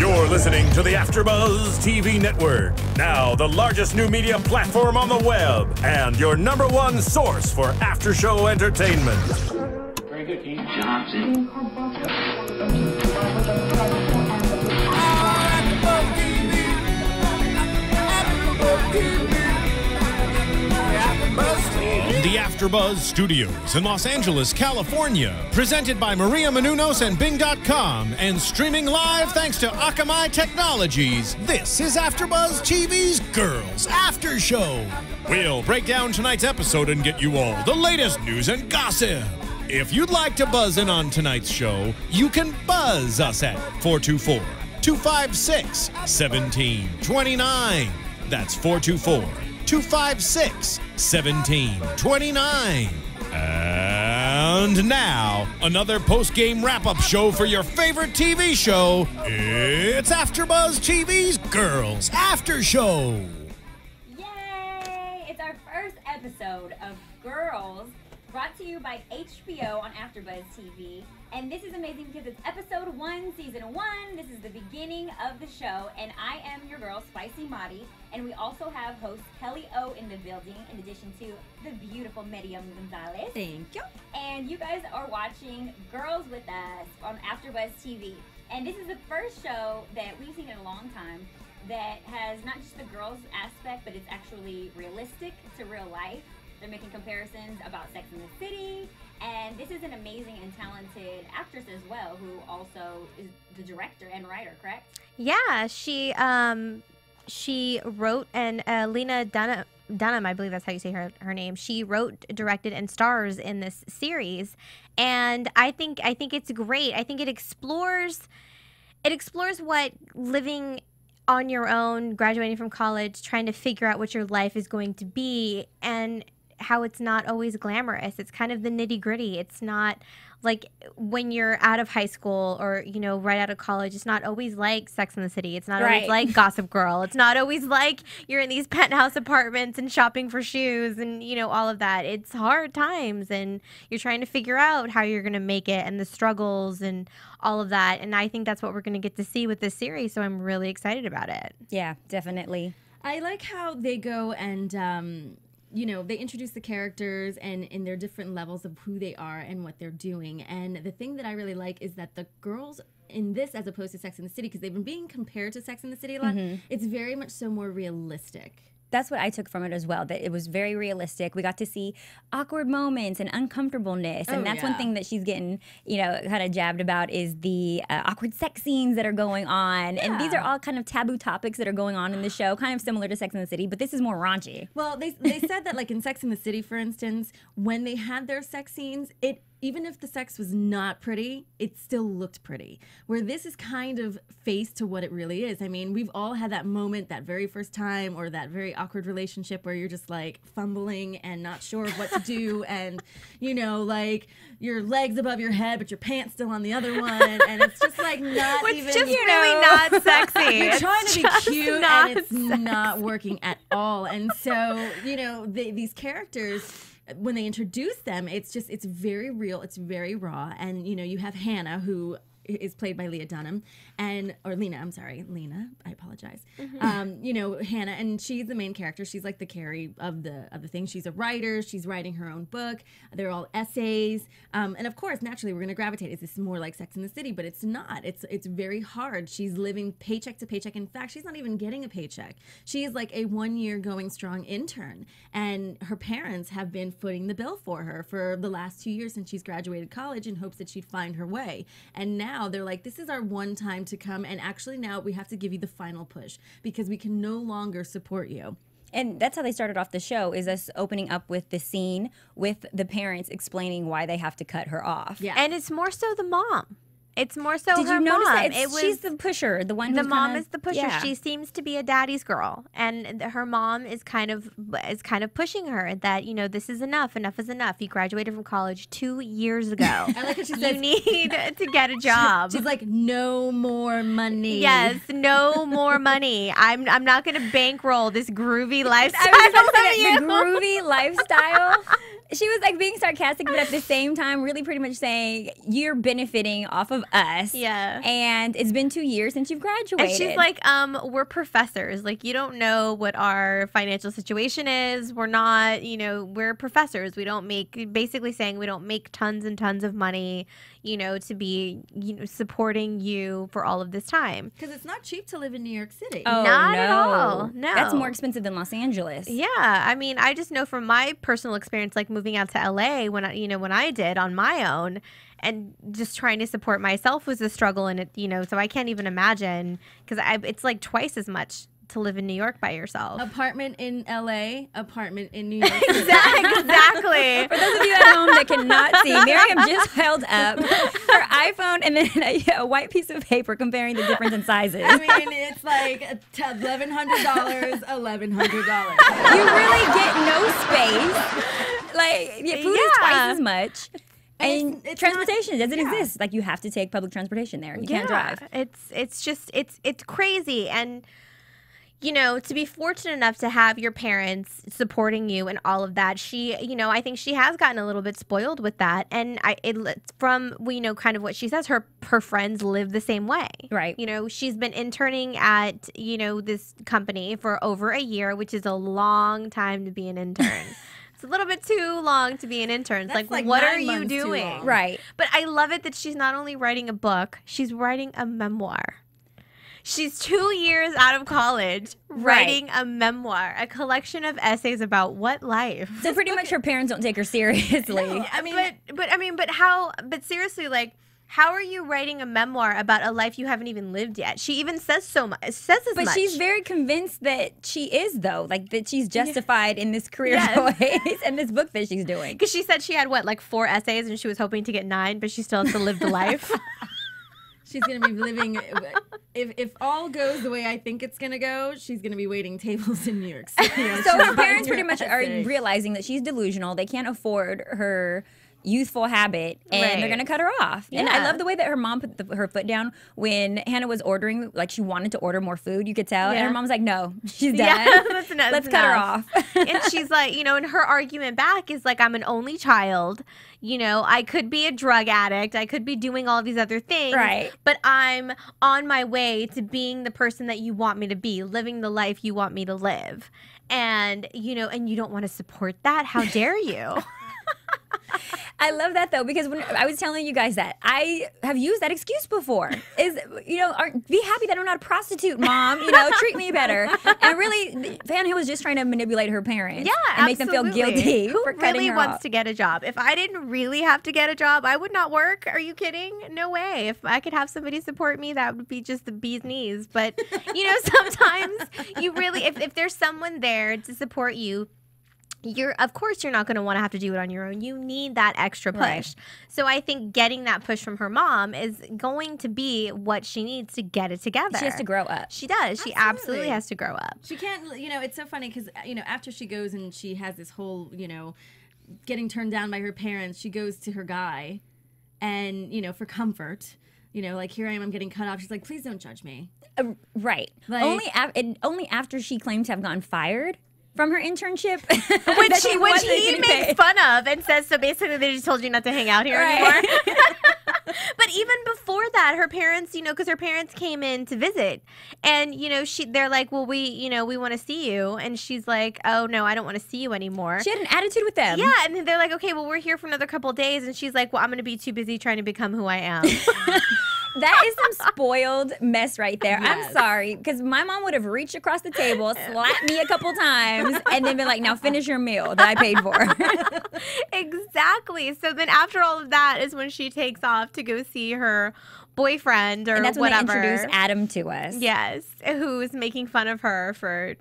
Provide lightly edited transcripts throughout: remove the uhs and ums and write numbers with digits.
You're listening to the AFTERBUZZ TV Network, now the largest new media platform on the web, and your #1 source for after-show entertainment. Very good, King Johnson. The AFTERBUZZ Studios in Los Angeles, California. Presented by Miriam and Bing.com and streaming live thanks to Akamai Technologies. This is AFTERBUZZ TV's Girls After Show. We'll break down tonight's episode and get you all the latest news and gossip. If you'd like to buzz in on tonight's show, you can buzz us at 424-256-1729. That's 424-256-1729. And now, another post-game wrap-up show for your favorite TV show. It's AFTERBUZZ TV's Girls After Show. Yay! It's our first episode of Girls, brought to you by HBO on AFTERBUZZ TV. And this is amazing because it's episode 1, season 1. This is the beginning of the show, and I am your girl, Spicy Marnie. And we also have host Kellie O in the building, in addition to the beautiful Miriam Gonzalez. Thank you. And you guys are watching Girls with us on AFTERBUZZ TV. And this is the first show that we've seen in a long time that has not just the girls aspect, but it's actually realistic to real life. They're making comparisons about Sex and the City. And this is an amazing and talented actress as well, who also is the director and writer, correct? Yeah, she wrote, and Lena Dunham, I believe that's how you say her name. She wrote, directed, and stars in this series, and I think it's great. I think it explores what living on your own, graduating from college, trying to figure out what your life is going to be, and how it's not always glamorous. It's kind of the nitty-gritty. It's not like when you're out of high school or, you know, right out of college, it's not always like Sex and the City. It's not always like Gossip Girl. It's not always like you're in these penthouse apartments and shopping for shoes and, you know, all of that. It's hard times, and you're trying to figure out how you're going to make it, and the struggles and all of that. And I think that's what we're going to get to see with this series, so I'm really excited about it. Yeah, definitely. I like how they go and you know, they introduce the characters and in their different levels of who they are and what they're doing. And the thing that I really like is that the girls in this, as opposed to Sex and the City, because they've been being compared to Sex and the City a lot, it's very much so more realistic. That's what I took from it as well, that it was very realistic. We got to see awkward moments and uncomfortableness, and that's one thing that she's getting, you know, kind of jabbed about is the awkward sex scenes that are going on. And these are all kind of taboo topics that are going on in the show, kind of similar to Sex and the City, but this is more raunchy. Well, they said that, like, in Sex and the City, for instance, when they had their sex scenes, even if the sex was not pretty, it still looked pretty. Where this is kind of face to what it really is. I mean, we've all had that moment, that very first time, or that very awkward relationship where you're just like fumbling and not sure of what to do, and, you know, like your legs above your head, but your pants still on the other one, and it's just like not Which even, just you really not sexy. You're It's trying to be cute, not and it's not working at all. And so, you know, these characters, when they introduce them, it's very real, it's very raw. And, you know, you have Hannah, who is played by Lena, I apologize. You know, Hannah, and she's the main character. She's like the Carrie of the thing. She's a writer. She's writing her own book. They're all essays. And of course, naturally, we're going to gravitate. Is this more like Sex and the City? But it's not. It's very hard. She's living paycheck to paycheck. In fact, she's not even getting a paycheck. She is like a 1-year going strong intern. And her parents have been footing the bill for her for the last 2 years since she's graduated college, in hopes that she'd find her way. And now they're like, this is our one time to come, and actually now we have to give you the final push because we can no longer support you. And that's how they started off the show, is us opening up with the scene with the parents explaining why they have to cut her off. Yeah. And it's more so the mom. It's more so Did her you notice mom. that? She's the pusher, the one who's the mom kinda, is the pusher. yeah. She seems to be a daddy's girl, and her mom is kind of pushing her that, you know, this is enough. Enough is enough. You graduated from college 2 years ago. I like what she says. You need to get a job. She's like, no more money. Yes, no more money. I'm not going to bankroll this groovy lifestyle. I was about to say that, the groovy lifestyle. She was like being sarcastic, but at the same time, really pretty much saying, you're benefiting off of us. Yeah. And it's been 2 years since you've graduated. And she's like, we're professors. Like, you don't know what our financial situation is. We're not, we're professors. We don't make, basically saying we don't make tons and tons of money, to be, supporting you for all of this time. Because it's not cheap to live in New York City. Oh, Not no. at all. No. That's more expensive than Los Angeles. Yeah, I mean, I just know from my personal experience, like moving out to LA when I did on my own, and just trying to support myself was a struggle, and it, so I can't even imagine, because it's like twice as much to live in New York by yourself. Apartment in LA, apartment in New York. Exactly. For those of you at home that cannot see, Miriam just held up her iPhone and then a white piece of paper comparing the difference in sizes. I mean, it's like $1,100, $1,100. You really get no space. Like, food is twice as much. And it's transportation not, doesn't exist. Like, you have to take public transportation there. You can't drive. It's just crazy. And to be fortunate enough to have your parents supporting you and all of that, she, I think she has gotten a little bit spoiled with that. And from, kind of what she says, her friends live the same way. Right. She's been interning at, this company for over a year, which is a long time to be an intern. It's a little bit too long to be an intern. It's like, what are you doing? Right. But I love it that she's not only writing a book, she's writing a memoir. She's 2 years out of college writing a memoir, a collection of essays about what life. So pretty much her parents don't take her seriously. No, I mean, but seriously, like, how are you writing a memoir about a life you haven't even lived yet? She even says so much. But she's very convinced that she is, though, like that she's justified in this career choice and this book that she's doing. Because she said she had 4 essays and she was hoping to get 9, but she still has to live the life. She's going to be living, if all goes the way I think it's going to go, she's going to be waiting tables in New York City. So her parents pretty much are realizing that she's delusional. They can't afford her youthful habit, and they're going to cut her off. Yeah. And I love the way that her mom put her foot down when Hannah was ordering, like she wanted to order more food, you could tell. And her mom's like, no, she's done. Let's cut her off. And she's like, and her argument back is like, I'm an only child. I could be a drug addict. I could be doing all of these other things. Right. But I'm on my way to being the person that you want me to be, living the life you want me to live. And, and you don't want to support that? How dare you? I love that though, because when I was telling you guys that I have used that excuse before, is be happy that I'm not a prostitute, Mom. Treat me better. And really, Hannah was just trying to manipulate her parents, and make them feel guilty for cutting her off. Who really wants to get a job? If I didn't really have to get a job, I would not work. Are you kidding? No way. If I could have somebody support me, that would be just the bee's knees. But sometimes you really, if there's someone there to support you, of course you're not going to want to have to do it on your own. You need that extra push. Right. So I think getting that push from her mom is going to be what she needs to get it together. She has to grow up. She does. Absolutely. She absolutely has to grow up. She can't, it's so funny because, after she goes and she has this whole, getting turned down by her parents, she goes to her guy and, for comfort, like, here I am, I'm getting cut off. She's like, please don't judge me. Right. Like, only after she claimed to have gotten fired from her internship, which he makes fun of and says, so basically they just told you not to hang out here anymore. But even before that, her parents, because her parents came in to visit, and they're like, well, we want to see you, and she's like, oh no, I don't want to see you anymore. She had an attitude with them. Yeah, and they're like, okay, well, we're here for another couple of days, and she's like, well, I'm going to be too busy trying to become who I am. That is some spoiled mess right there. Yes. I'm sorry, because my mom would have reached across the table, slapped me a couple times, and then been like, now finish your meal that I paid for. Exactly. So then after all of that is when she takes off to go see her boyfriend or and that's whatever. When they introduce Adam to us. Yes, who's making fun of her for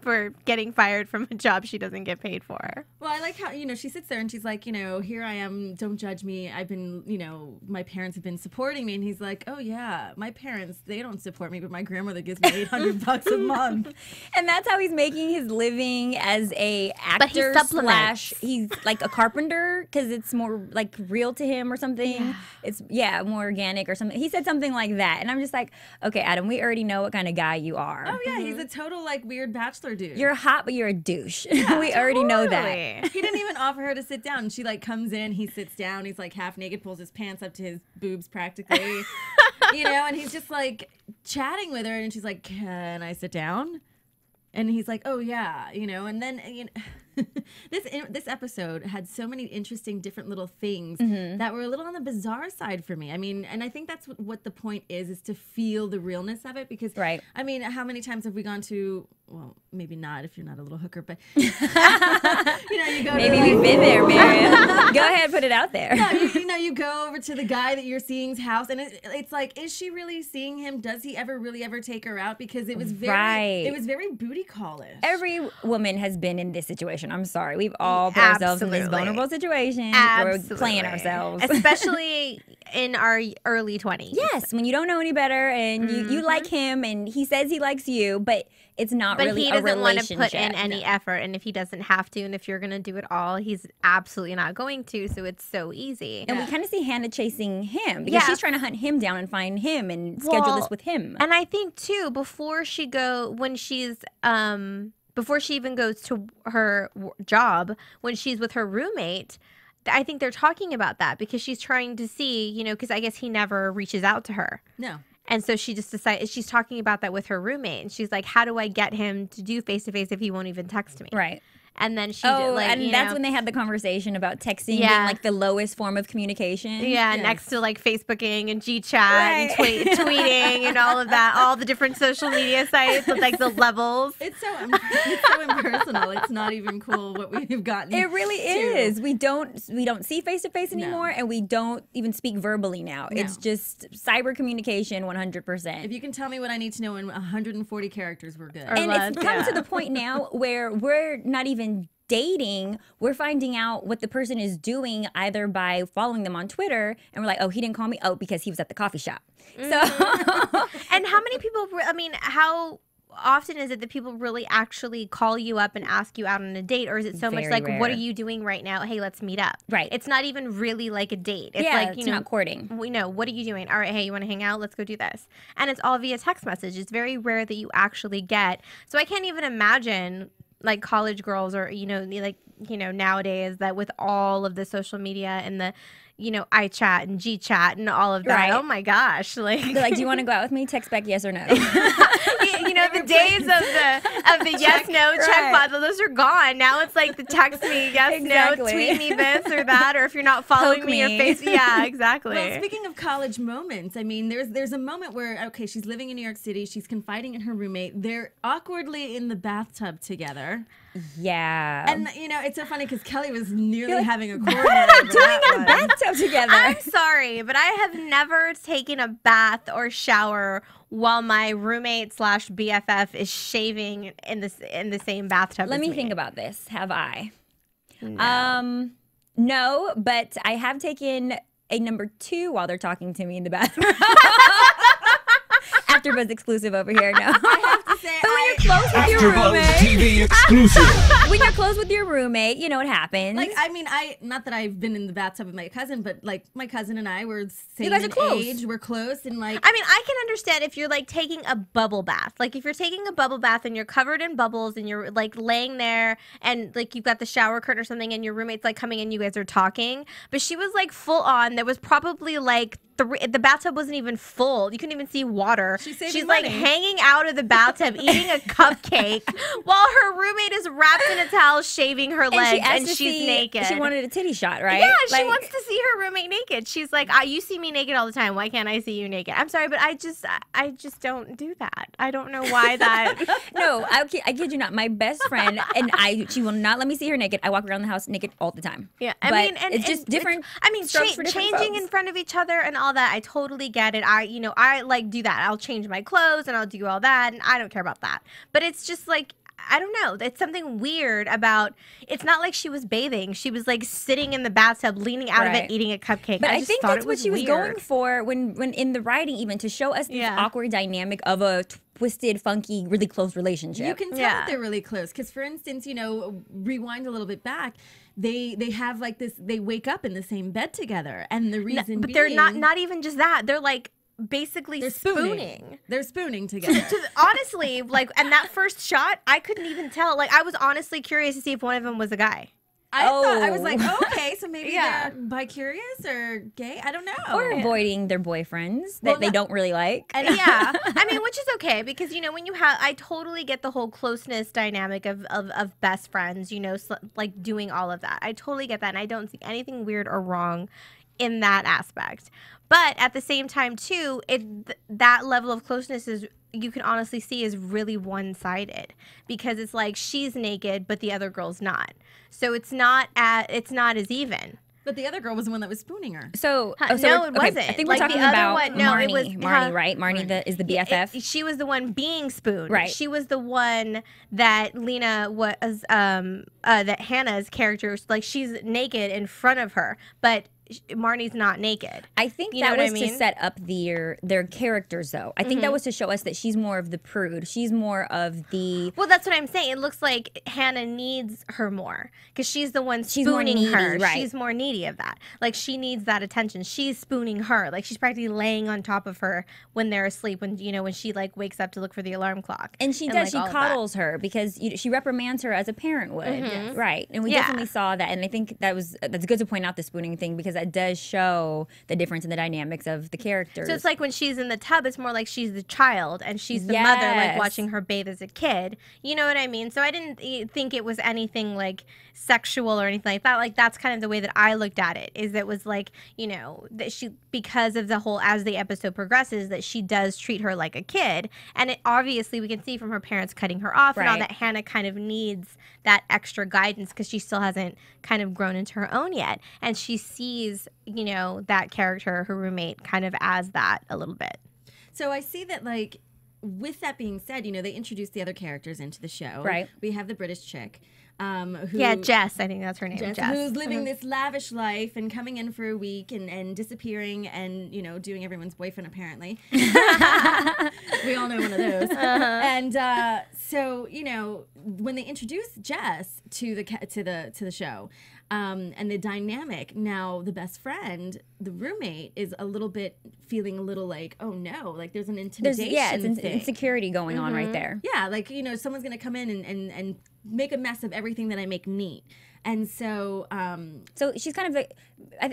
for getting fired from a job she doesn't get paid for. Well, I like how, she sits there and she's like, here I am, don't judge me. I've been, my parents have been supporting me. And he's like, oh yeah, my parents, they don't support me, but my grandmother gives me $800 a month. And that's how he's making his living as a actor slash, he's like a carpenter, because it's more like real to him or something. Yeah. It's, more organic or something. He said something like that. And I'm just like, okay, Adam, we already know what kind of guy you are. Oh yeah, he's a total like weird bachelor for dude. You're hot, but you're a douche. We already know that. He didn't even offer her to sit down. She like comes in, he sits down, he's like half naked, pulls his pants up to his boobs practically, you know, and he's just like chatting with her, and she's like, "Can I sit down?" And he's like, "Oh yeah," you know, and then you know, this episode had so many interesting, different little things that were a little on the bizarre side for me. I mean, and I think that's what the point is to feel the realness of it, because, I mean, how many times have we gone to? Well, maybe not if you're not a little hooker, but you know, you go. Maybe to, we've been there, Miriam. Go ahead, put it out there. Yeah, you know, you go over to the guy that you're seeing's house, and it's like, is she really seeing him? Does he ever take her out? Because it was very booty callish. Every woman has been in this situation. I'm sorry, we've all put ourselves in this vulnerable situation. We're playing ourselves, especially in our early 20s. Yes, when you don't know any better, and you like him, and he says he likes you, but it's not really a relationship. But he doesn't want to put in any effort, and if he doesn't have to, and if you're going to do it all, he's absolutely not going to, so it's so easy. And we kind of see Hannah chasing him, because she's trying to hunt him down and find him and schedule this with him. And I think, too, before she even goes to her job, when she's with her roommate, I think they're talking about that, because she's trying to see, you know, because I guess he never reaches out to her. No. And so she just decided, she's talking about that with her roommate. And she's like, how do I get him to do face-to-face if he won't even text me? Right. And then she that's when they had the conversation about texting being like the lowest form of communication. Yeah, next to like Facebooking and GChat and tweeting and all of that, all the different social media sites with like the levels. It's so impersonal. It's not even cool what we've gotten. It really is. We don't see face to face anymore, and we don't even speak verbally now. No. It's just cyber communication 100%. If you can tell me what I need to know in 140 characters, we're good. And it's come to the point now where we're not even dating, we're finding out what the person is doing either by following them on Twitter, and we're like, oh, he didn't call me, oh, because he was at the coffee shop. So and how many people, I mean, how often is it that people really actually call you up and ask you out on a date, or is it so much like, what are you doing right now? Hey, let's meet up. Right. It's not even really like a date. It's like, you know, not courting. We know, what are you doing? All right, hey, you want to hang out? Let's go do this. And it's all via text message. It's very rare that you actually get. So I can't even imagine like college girls, or, you know, like, you know, nowadays that with all of the social media and the, you know, iChat and GChat and all of that. Right. Oh my gosh. Like, they're like, do you want to go out with me? Text back yes or no. You know, the days of the yes, no check box, those are gone. Now it's like the text me, yes, no, tweet me this or that, or if you're not following me or Facebook. Yeah, exactly. Well, speaking of college moments, I mean, there's a moment where, okay, she's living in New York City, she's confiding in her roommate, they're awkwardly in the bathtub together. Yeah. And, you know, it's so funny because Kellie was nearly having a corner. Doing a bathtub together. I'm sorry, but I have never taken a bath or shower while my roommate / BFF is shaving in the same bathtub. Let me think about this. Have I? No. No, but I have taken a number 2 while they're talking to me in the bathroom. AfterBuzz exclusive over here. No, I have to say, but when you're close with your roommate, TV exclusive. when you're close with your roommate, you know what happens. Like, I mean, not that I've been in the bathtub with my cousin, but like my cousin and I were same you guys are close. age. We're close, and like, I mean, I can understand if you're like taking a bubble bath. Like if you're taking a bubble bath and you're covered in bubbles and you're like laying there and like you've got the shower curtain or something and your roommate's like coming in, you guys are talking. But she was like full on. There was probably like the bathtub wasn't even full. You couldn't even see water. She's like hanging out of the bathtub eating a cupcake while her roommate is wrapped in a towel shaving her legs and she's naked. She wanted a titty shot, right? Yeah, she wants to see her roommate naked. She's like, you see me naked all the time. Why can't I see you naked? I'm sorry, but I just don't do that. I don't know why that. No, I kid you not. My best friend she will not let me see her naked. I walk around the house naked all the time. Yeah, I mean, and it's just different. I mean, changing in front of each other and all that, I totally get it. I like do that. I'll change my clothes and I'll do all that, and I don't care about that. But it's just like, I don't know. It's something weird about. It's not like she was bathing. She was like sitting in the bathtub, leaning out of it, eating a cupcake. But I think that's what she was going for when in the writing, even to show us this awkward dynamic of a twisted, funky, really close relationship. You can tell that they're really close because, for instance, rewind a little bit back. They have like this. They wake up in the same bed together, and the reason. But they're not even just that. They're like basically They're spooning. They're spooning together. Honestly, like, and that first shot, I couldn't even tell. Like, I was honestly curious to see if one of them was a guy. I was like, okay, so maybe Yeah. they're bi-curious or gay. I don't know. Or avoiding their boyfriends that they don't really like. And yeah, I mean, which is okay because when you have, I totally get the whole closeness dynamic of best friends. Like doing all of that. I totally get that, and I don't see anything weird or wrong in that aspect. But at the same time, too, that level of closeness is, you can honestly see, is really one-sided because it's like she's naked, but the other girl's not. So it's not as even. But the other girl was the one that was spooning her. No, it wasn't. I think Like, we're talking the other about one- no, Marnie. it was- Marnie, right? Marnie is the BFF. She was the one being spooned. Right. She was the one that Lena was, that Hannah's character, like, she's naked in front of her, but Marnie's not naked. I think You know that what I was mean? to set up their characters, though. I think that was to show us that she's more of the prude. She's more of the... Well, that's what I'm saying. It looks like Hannah needs her more because she's the one She's more spooning needy, her. right. She's more needy of that. Like, she needs that attention. She's spooning her. Like, she's practically laying on top of her when they're asleep. When when she like wakes up to look for the alarm clock. And she does. like, She all of that. coddles her because she reprimands her as a parent would, right? And we Yeah. definitely saw that. And I think that's good to point out the spooning thing because that does show the difference in the dynamics of the characters. So it's like when she's in the tub, it's more like she's the child and she's the mother, like Yes. watching her bathe as a kid. You know what I mean? So I didn't think it was anything like sexual or anything like that. Like, that's kind of the way that I looked at it. Is it was like, that she, because of the whole, as the episode progresses, that she does treat her like a kid. And it obviously we can see from her parents cutting her off and all Right. that Hannah kind of needs that extra guidance because she still hasn't kind of grown into her own yet. And she sees, that character, her roommate, kind of as that a little bit. So I see that, like, with that being said, they introduced the other characters into the show. Right. We have the British chick. Who, Yeah, Jess, I think that's her name. Jess. who's living this lavish life and coming in for a week and disappearing and doing everyone's boyfriend apparently. We all know one of those. And so when they introduced Jess to the show, and the dynamic, now the best friend, the roommate, is a little bit feeling a little like, oh no, like there's an intimidation. it's thing. insecurity going on right there. Yeah, like, someone's going to come in and make a mess of everything that I make neat. And so... So she's kind of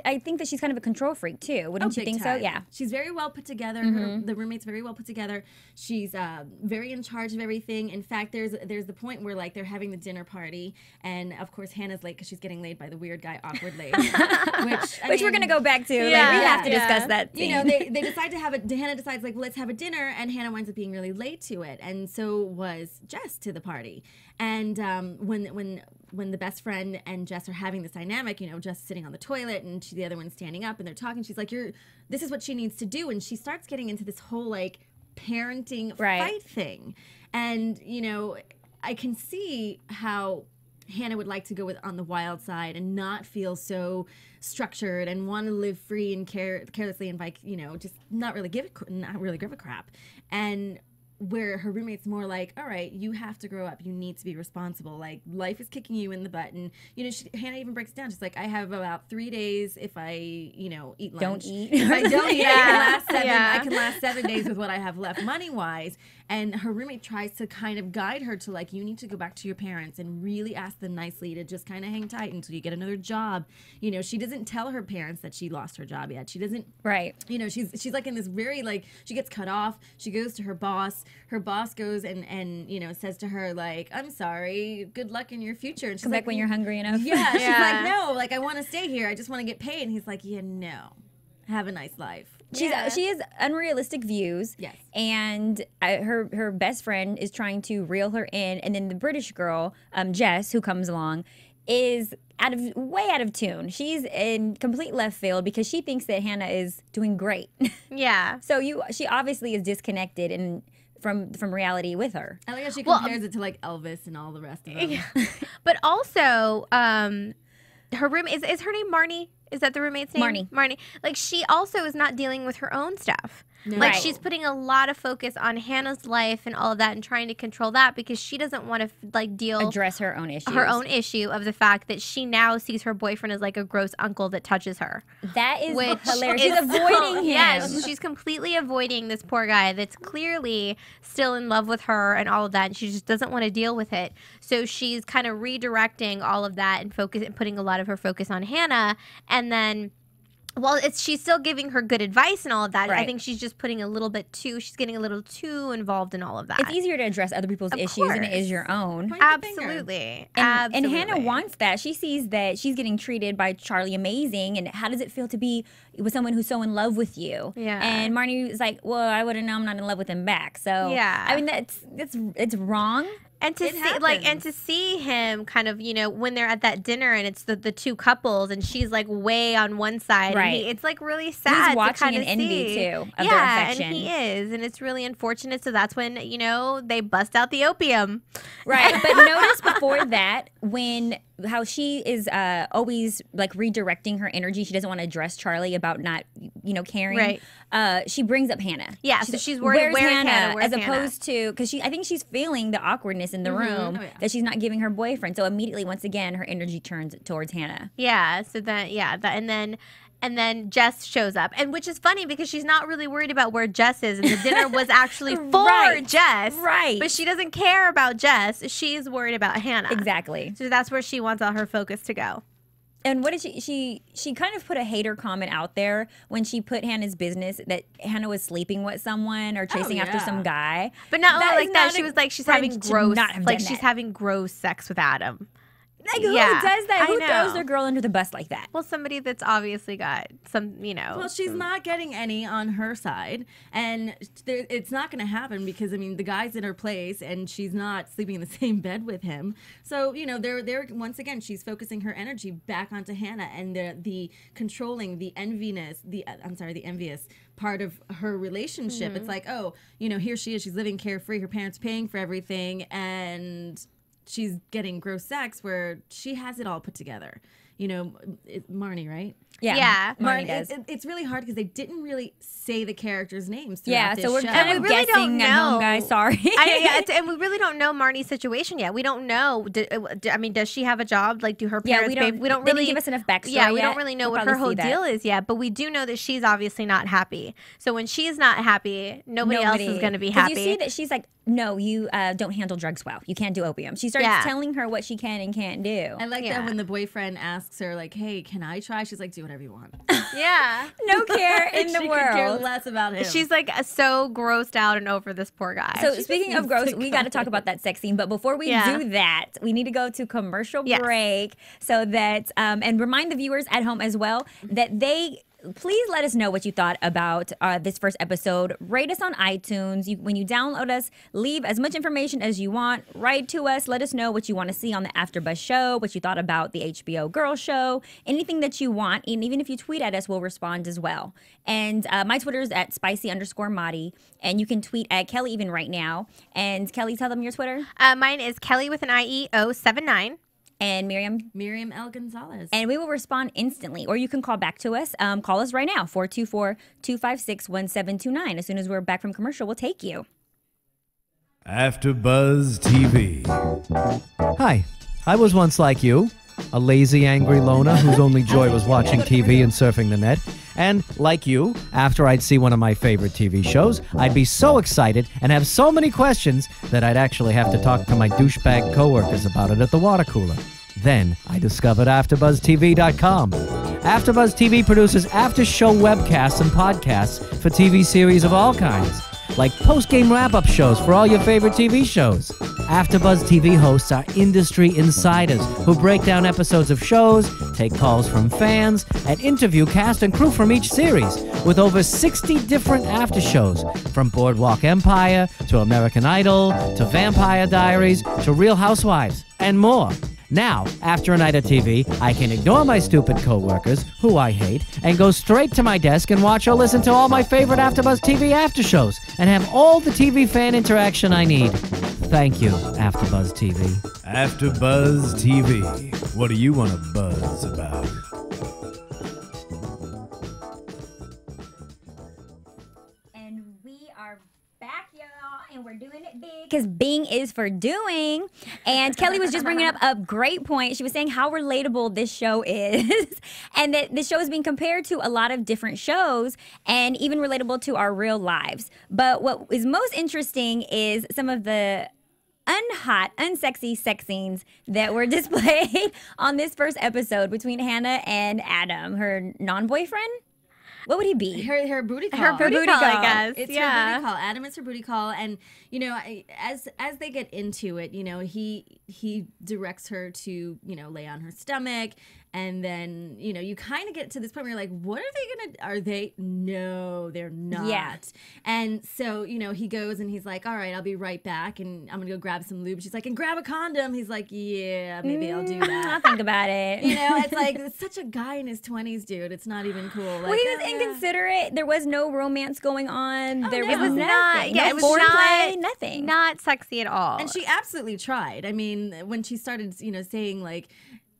I think that she's kind of a control freak too. Wouldn't you big think time. so? Yeah. She's very well put together. The roommate's very well put together. She's very in charge of everything. In fact, there's the point where, like, they're having the dinner party, and of course Hannah's late because she's getting laid by the weird guy awkwardly. which We're gonna go back to. Yeah, we have to yeah. discuss that. they decide to have it. Hannah decides, like, let's have a dinner, and Hannah winds up being really late to it, and so was Jess to the party. And when the best friend and Jess are having this dynamic, Jess sitting on the toilet and the other one's standing up and they're talking. She's like, this is what she needs to do. And she starts getting into this whole, like, parenting fight thing. And, I can see how Hannah would like to go on the wild side and not feel so structured and want to live free and carelessly and, like, just not really give a crap. And where her roommate's more like, all right, you have to grow up. You need to be responsible. Like, life is kicking you in the butt. And, Hannah even breaks it down. She's like, I have about 3 days if I, eat lunch. Don't eat. If I don't eat, Yeah. I can last 7 days with what I have left money-wise. And her roommate tries to kind of guide her to, like, you need to go back to your parents and really ask them nicely to just kind of hang tight until you get another job. She doesn't tell her parents that she lost her job yet. She doesn't. Right. She's like in this very, like, she gets cut off. She goes to her boss. Her boss goes and says to her, like, I'm sorry, good luck in your future. And she's Come like, back when you're hungry enough. yeah. She's Yeah. like, no, like, I want to stay here. I just want to get paid. And he's like, yeah, no. Have a nice life. She has unrealistic views. Yes. And her best friend is trying to reel her in, and then the British girl, Jess, who comes along, is way out of tune. She's in complete left field because she thinks that Hannah is doing great. Yeah. So she obviously is disconnected and from reality with her. I like how she compares it to, like, Elvis and all the rest of them. But also, her room is her name Marnie? Is that the roommate's name? Marnie. Like, she also is not dealing with her own stuff. No. Like, she's putting a lot of focus on Hannah's life and all of that and trying to control that because she doesn't want to, like, address her own issues. Her own issue of the fact that she now sees her boyfriend as, like, a gross uncle that touches her. That is hilarious. She's avoiding him. Yeah, she's completely avoiding this poor guy that's clearly still in love with her and all of that, and she just doesn't want to deal with it. So she's kind of redirecting all of that and putting a lot of her focus on Hannah, and then... Well, she's still giving her good advice and all of that. Right. I think she's just putting she's getting a little too involved in all of that. It's easier to address other people's issues than it is your own. Absolutely. And Hannah wants that. She sees that she's getting treated by Charlie amazing, and how does it feel to be with someone who's so in love with you? Yeah. And Marnie is like, well, I wouldn't know I'm not in love with him back. So, yeah. I mean, it's wrong. And to see him kind of, you know, when they're at that dinner and it's the two couples and she's like way on one side, right? It's like really sad. He's watching and envy too of their affection. And he is, and it's really unfortunate. So that's when, you know, they bust out the opium, right? But notice before that how she is always like redirecting her energy. She doesn't want to address Charlie about not, you know, caring. Right. She brings up Hannah. Yeah, so she's worried where's Hannah? As opposed to, because I think she's feeling the awkwardness in the room that she's not giving her boyfriend. So immediately, once again, her energy turns towards Hannah. Yeah. So and then Jess shows up, and which is funny because she's not really worried about where Jess is, and the dinner was actually for Jess. Right. But she doesn't care about Jess. She's worried about Hannah. Exactly. So that's where she wants all her focus to go. And what did she kind of put a hater comment out there when she put Hannah's business that Hannah was sleeping with someone or chasing after some guy. But not like that. She was like, she's having gross sex with Adam. Like, who does that? Who throws their girl under the bus like that? Well, somebody that's obviously got some, you know. Well, she's not getting any on her side, and it's not going to happen because, I mean, the guy's in her place, and she's not sleeping in the same bed with him. So, you know, they're once again, she's focusing her energy back onto Hannah and the controlling, the envious part of her relationship. It's like, oh, you know, here she is, she's living carefree, her parents paying for everything, and she's getting gross sex where she has it all put together. You know, Marnie, right? Yeah. Marnie does. It's really hard because they didn't really say the characters' names throughout this show. So we're kind of really guessing at home, guys. Sorry. And we really don't know Marnie's situation yet. We don't know. I mean, does she have a job? Like, do her parents pay? We don't really give us enough backstory. Yeah, we don't really know what her whole deal is yet. But we do know that she's obviously not happy. So when she's not happy, nobody else is going to be happy. You see that she's like, no, you don't handle drugs well. You can't do opium. She starts telling her what she can and can't do. I like that when the boyfriend asks her, like, hey, can I try? She's like, do whatever you want. Yeah. No care in the world. She could care less about him. She's like so grossed out and over this poor guy. So speaking of gross, we got to talk about that sex scene. But before we do that, we need to go to commercial break so that, and remind the viewers at home as well that please let us know what you thought about this first episode. Rate us on iTunes. When you download us, leave as much information as you want. Write to us. Let us know what you want to see on the AfterBuzz show, what you thought about the HBO Girls show, anything that you want. And even if you tweet at us, we'll respond as well. And my Twitter is at spicy_Marnie. And you can tweet at Kellie even right now. And Kellie, tell them your Twitter. Mine is Kellie with an IE079. And Miriam? Miriam L. Gonzalez. And we will respond instantly. Or you can call back to us. Call us right now, 424-256-1729. As soon as we're back from commercial, we'll take you. AfterBuzz TV. Hi, I was once like you. A lazy, angry loner whose only joy was watching TV and surfing the net. And, like you, after I'd see one of my favorite TV shows, I'd be so excited and have so many questions that I'd actually have to talk to my douchebag coworkers about it at the water cooler. Then I discovered AfterBuzzTV.com. AfterBuzz TV produces after-show webcasts and podcasts for TV series of all kinds, like post-game wrap-up shows for all your favorite TV shows. AfterBuzz TV hosts are industry insiders who break down episodes of shows, take calls from fans, and interview cast and crew from each series, with over 60 different after shows, from Boardwalk Empire to American Idol to Vampire Diaries to Real Housewives, and more. Now, after a night of TV, I can ignore my stupid coworkers, who I hate, and go straight to my desk and watch or listen to all my favorite AfterBuzz TV after shows, and have all the TV fan interaction I need. Thank you, AfterBuzz TV. AfterBuzz TV. What do you want to buzz about? we're doing it big because being is for doing. And Kellie was just bringing up a great point. She was saying how relatable this show is and that this show is being compared to a lot of different shows and even relatable to our real lives. But what is most interesting is some of the unhot, unsexy sex scenes that were displayed on this first episode between Hannah and Adam, her non-boyfriend. What would he be? Her booty call. Her booty call, I guess. It's her booty call. Adam is her booty call, and you know, as they get into it, you know, he directs her to, you know, lay on her stomach, and then, you know, you kind of get to this point where you're like, what are they gonna? Are they? No, they're not. Yeah. And so, you know, he goes and he's like, all right, I'll be right back, and I'm gonna go grab some lube. She's like, and grab a condom. He's like, yeah, maybe I'll do that. I'll think about it. You know, it's like it's such a guy in his 20s, dude. It's not even cool. Like, Well, he was inconsiderate. There was no romance going on. There no. was It was nothing. not- yeah, no it was foreplay, not- nothing. Not sexy at all. And she absolutely tried. I mean, when she started, you know, saying like,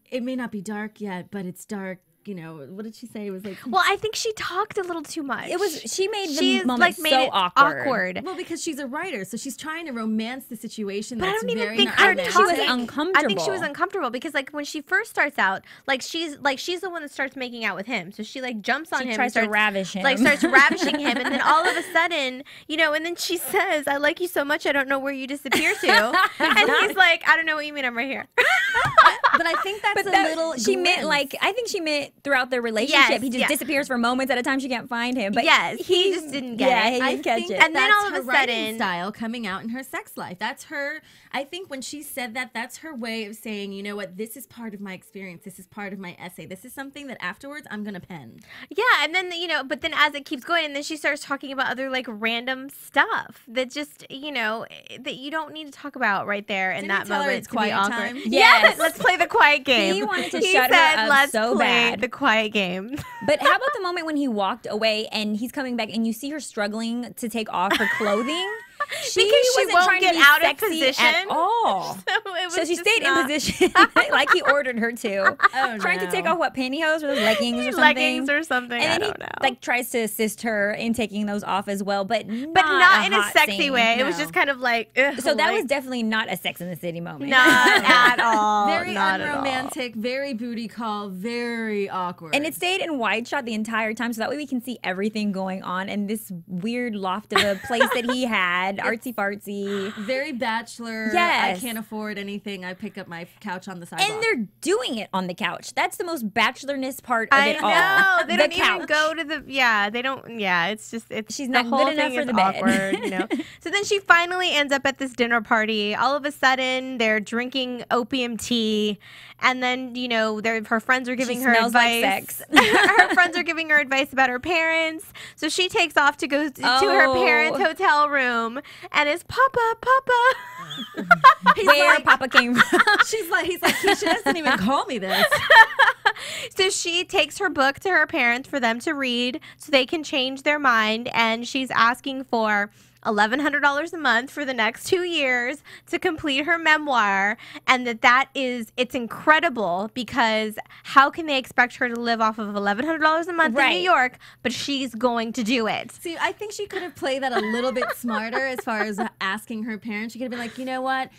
it may not be dark yet, but it's dark. You know, what did she say? It was like, well, I think she talked a little too much. It was. She made the She's moment made so it awkward. well, because she's a writer, so she's trying to romance the situation. But I That's don't even very think not her I think she was romantic. uncomfortable. I think she was uncomfortable because like when she first starts out, like she's the one that starts making out with him. So she like jumps on She him, tries and to starts, ravish him. like starts ravishing him, and then all of a sudden, you know, and then she says, "I like you so much, I don't know where you disappear to," and he's like, "I don't know what you mean, I'm right here." But I think that's But a that, little. she meant glimpse. like I think she meant throughout their relationship. Yes, he just yes. disappears for moments at a time. She can't find him. But Yes, he just didn't get yeah, it. he I didn't catch think it. And then that's all of her a writing sudden- style coming out in her sex life. That's her. I think when she said that, that's her way of saying, you know what, this is part of my experience. This is part of my essay. This is something that afterwards I'm gonna pen. Yeah, and then you know, but then as it keeps going, and then she starts talking about other like random stuff that just you know that you don't need to talk about right there in Didn't that he tell her moment. it's to be quiet awkward. time? Yes. Let's play the quiet game. He wanted to He shut her said, up let's so play bad. the quiet game. But how about the moment when he walked away and he's coming back and you see her struggling to take off her clothing? Because she wasn't won't trying to get be out of sexy position. at all. So, So she stayed in position like he ordered her to. Trying to take off what, pantyhose or those leggings or something? leggings or something. And I then don't he know. like tries to assist her in taking those off as well, but not in a hot sexy scene. way. It was No. just kind of like ugh, So that like, was definitely not a Sex in the City moment. not at all. Very not at all. unromantic, very booty call, very awkward. And it stayed in wide shot the entire time, so that way we can see everything going on in this weird loft of a place that he had, artsy fartsy. very bachelor. Yes. I can't afford anything. I pick up my couch on the sidewalk. And they're doing it on the couch. That's the most bachelorness part of I it all. know. They the don't even couch. go to the. Yeah, they don't. Yeah, it's just. It's She's the not whole good enough thing for is the bed. awkward, you know. So then she finally ends up at this dinner party. All of a sudden, they're drinking opium tea, and then you know, her friends are giving her smells like advice. sex. Her friends are giving her advice about her parents. So she takes off to go to her parents' hotel room, and is Papa. Where Papa came from. he's like, Keisha doesn't even call me this. So she takes her book to her parents for them to read so they can change their mind, and she's asking for $1,100 a month for the next 2 years to complete her memoir, and it's incredible because how can they expect her to live off of $1,100 a month in New York, but she's going to do it. See, I think she could have played that a little bit smarter as far as asking her parents. She could have been like, you know what?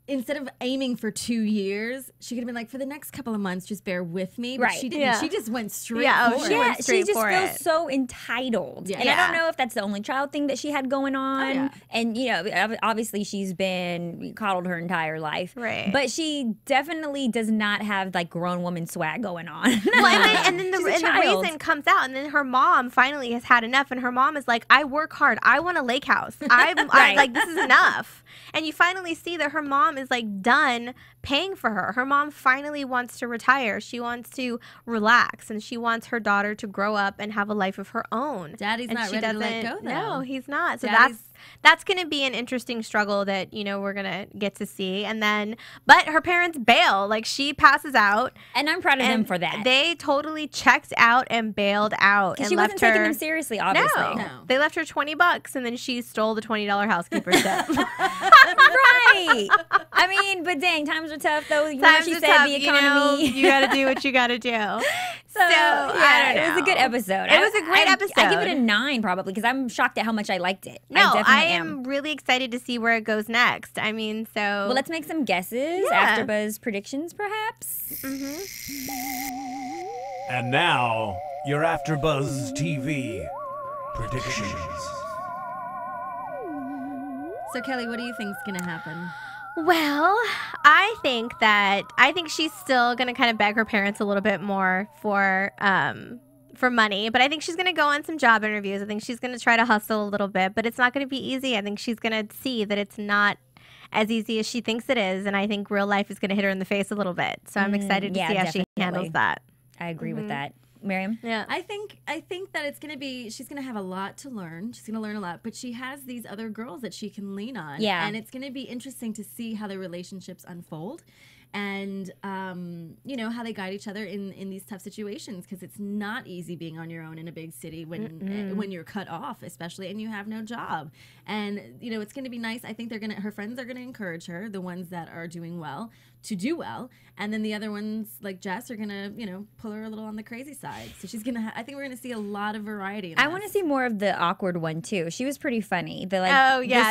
Instead of aiming for 2 years, she could have been like, for the next couple of months, just bear with me. But she didn't. Yeah. She just went straight Yeah, for she it. went She straight just for feels it. so entitled. Yeah. And I Yeah. don't know if that's the only child thing that she had going on. yeah. And, you know, obviously she's been coddled her entire life. Right. But she definitely does not have, like, grown woman swag going on. Well, and then She's a the child. reason comes out, and then her mom finally has had enough, and her mom is like, I work hard. I want a lake house. I like, this is enough. And you finally see that her mom is like done paying for her. Her mom finally wants to retire. She wants to relax, and she wants her daughter to grow up and have a life of her own. Daddy's And not she ready to let doesn't- go, though. No, he's not. So Daddy's- that's going to be an interesting struggle that, you know, we're going to get to see. And then, but her parents bail. Like, she passes out. And I'm proud of them for that. They totally checked out and bailed out. And She left wasn't taking her, them seriously, obviously. No. No. They left her $20, and then she stole the $20 housekeeper tip. Right. I mean, but dang, times are tough, though. You know what Times she are said, tough, the you know, economy. you got to do what you got to do. So, I yeah, don't it was a good know. episode. It was a great I give episode. it a 9 probably because I'm shocked at how much I liked it. No, I I am really excited to see where it goes next. I mean, so. Well, let's make some guesses. Yeah. AfterBuzz predictions, perhaps. And now, your AfterBuzz TV predictions. So, Kelly, what do you think's going to happen? Well, I think she's still gonna kind of beg her parents a little bit more for money, but I think she's gonna go on some job interviews. I think she's gonna try to hustle a little bit, but it's not gonna be easy. I think she's gonna see that it's not as easy as she thinks it is, and I think real life is gonna hit her in the face a little bit. So I'm excited to see how she handles that. I agree with that. Miriam? Yeah. I think that it's going to be, she's going to have a lot to learn. She's going to learn a lot, but she has these other girls that she can lean on. Yeah. And it's going to be interesting to see how their relationships unfold and, you know, how they guide each other in these tough situations, because it's not easy being on your own in a big city when you're cut off, especially, and you have no job. And, you know, it's going to be nice. I think her friends are going to encourage her, the ones that are doing well, to do well, and then the other ones like Jess are gonna, you know, pull her a little on the crazy side. So she's gonna. I think we're gonna see a lot of variety. I want to see more of the awkward one too. She was pretty funny. The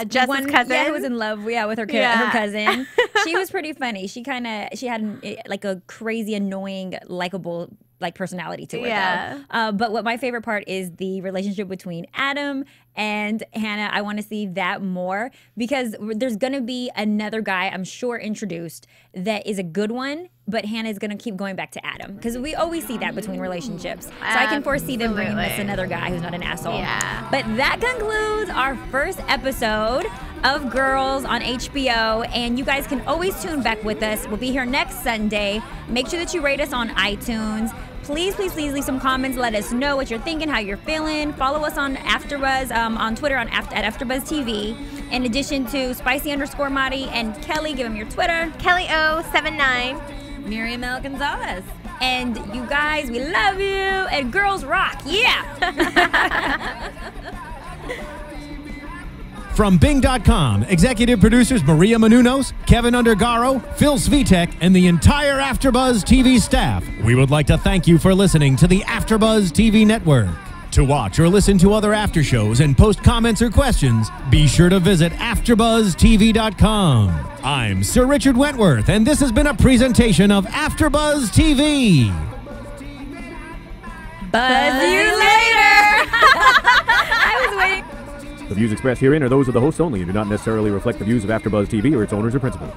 Jess's cousin. Yeah, who was in love. Yeah, with her her cousin. She was pretty funny. She had like a crazy, annoying, likable personality to her. Yeah. But what my favorite part is the relationship between Adam and Hannah. I want to see that more, because there's going to be another guy, I'm sure, introduced that is a good one, but Hannah's going to keep going back to Adam, because we always see that between relationships. So I can foresee them bringing this another guy who's not an asshole. Yeah. But that concludes our first episode of Girls on HBO, and you guys can always tune back with us. We'll be here next Sunday. Make sure that you rate us on iTunes. Please leave some comments. Let us know what you're thinking, how you're feeling. Follow us on AfterBuzz on Twitter at AfterBuzz TV. In addition to Spicy_Marnie and Kelly, give them your Twitter. Kellie079. Miriam L. Gonzalez. And you guys, we love you. And girls rock. Yeah. From Bing.com, executive producers Maria Menounos, Kevin Undergaro, Phil Svitek, and the entire AfterBuzz TV staff, we would like to thank you for listening to the AfterBuzz TV network. To watch or listen to other after shows and post comments or questions, be sure to visit AfterBuzzTV.com. I'm Sir Richard Wentworth, and this has been a presentation of AfterBuzz TV. Buzz you later. I was waiting. The views expressed herein are those of the hosts only and do not necessarily reflect the views of AfterBuzz TV or its owners or principals.